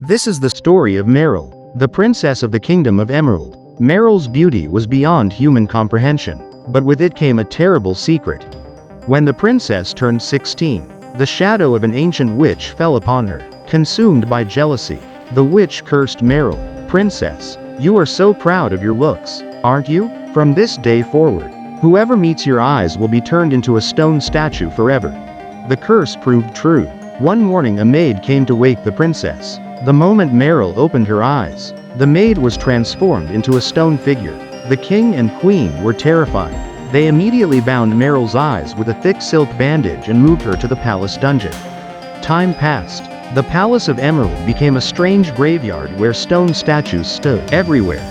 This is the story of Mehral, the princess of the kingdom of Emerald. Mehral's beauty was beyond human comprehension, but with it came a terrible secret. When the princess turned 16, the shadow of an ancient witch fell upon her. Consumed by jealousy, the witch cursed Mehral. "Princess, you are so proud of your looks, aren't you? From this day forward, whoever meets your eyes will be turned into a stone statue forever." The curse proved true. One morning a maid came to wake the princess. The moment Mehral opened her eyes, the maid was transformed into a stone figure. The king and queen were terrified. They immediately bound Mehral's eyes with a thick silk bandage and moved her to the palace dungeon. Time passed. The palace of Emerald became a strange graveyard where stone statues stood everywhere.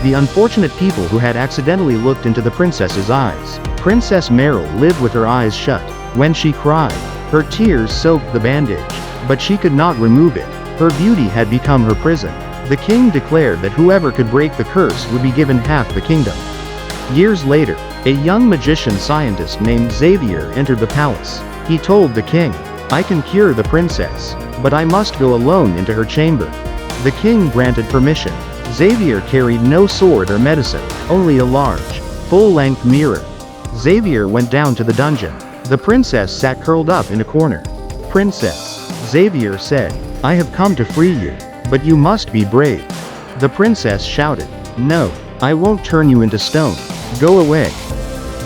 The unfortunate people who had accidentally looked into the princess's eyes. Princess Mehral lived with her eyes shut. When she cried, her tears soaked the bandage, but she could not remove it. Her beauty had become her prison. The king declared that whoever could break the curse would be given half the kingdom. Years later, a young magician scientist named Xavier entered the palace. He told the king, "I can cure the princess, but I must go alone into her chamber." The king granted permission. Xavier carried no sword or medicine, only a large, full-length mirror. Xavier went down to the dungeon. The princess sat curled up in a corner. "Princess," Xavier said, "I have come to free you, but you must be brave." The princess shouted, "No, I won't turn you into stone. Go away."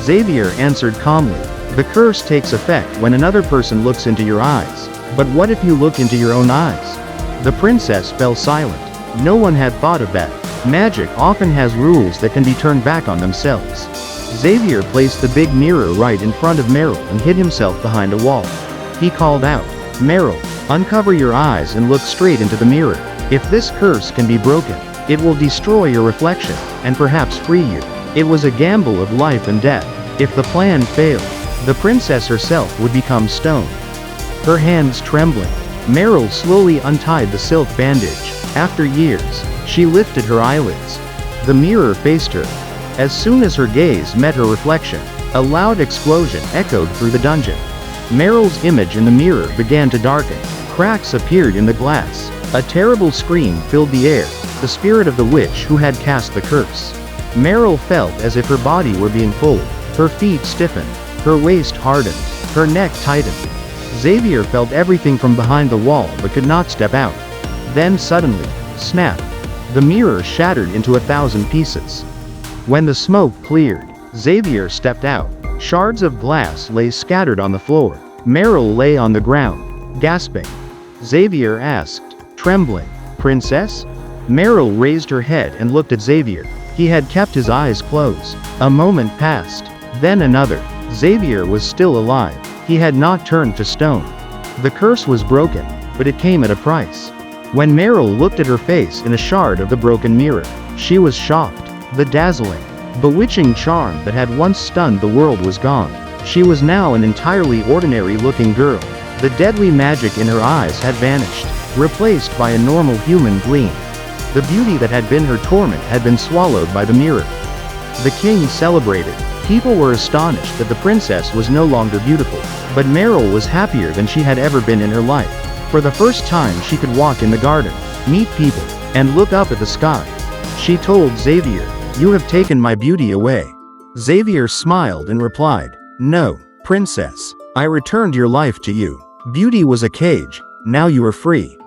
Xavier answered calmly, "The curse takes effect when another person looks into your eyes. But what if you look into your own eyes?" The princess fell silent. No one had thought of that. Magic often has rules that can be turned back on themselves. Xavier placed the big mirror right in front of Mehral and hid himself behind a wall. He called out, "Mehral, uncover your eyes and look straight into the mirror. If this curse can be broken, it will destroy your reflection, and perhaps free you." It was a gamble of life and death. If the plan failed, the princess herself would become stone. Her hands trembling, Mehral slowly untied the silk bandage. After years, she lifted her eyelids. The mirror faced her. As soon as her gaze met her reflection, a loud explosion echoed through the dungeon. Mehral's image in the mirror began to darken. Cracks appeared in the glass. A terrible scream filled the air, the spirit of the witch who had cast the curse. Mehral felt as if her body were being pulled. Her feet stiffened, her waist hardened, her neck tightened. Xavier felt everything from behind the wall but could not step out. Then suddenly, snap! The mirror shattered into 1,000 pieces. When the smoke cleared, Xavier stepped out. Shards of glass lay scattered on the floor. Mehral lay on the ground, gasping. Xavier asked, trembling, "Princess?" Mehral raised her head and looked at Xavier. He had kept his eyes closed. A moment passed, then another. Xavier was still alive. He had not turned to stone. The curse was broken, but it came at a price. When Mehral looked at her face in a shard of the broken mirror, she was shocked. The dazzling, bewitching charm that had once stunned the world was gone. She was now an entirely ordinary-looking girl. The deadly magic in her eyes had vanished, replaced by a normal human gleam. The beauty that had been her torment had been swallowed by the mirror. The king celebrated. People were astonished that the princess was no longer beautiful, but Mehral was happier than she had ever been in her life. For the first time she could walk in the garden, meet people, and look up at the sky. She told Xavier, "You have taken my beauty away." Xavier smiled and replied, "No, princess, I returned your life to you. Beauty was a cage, now you are free."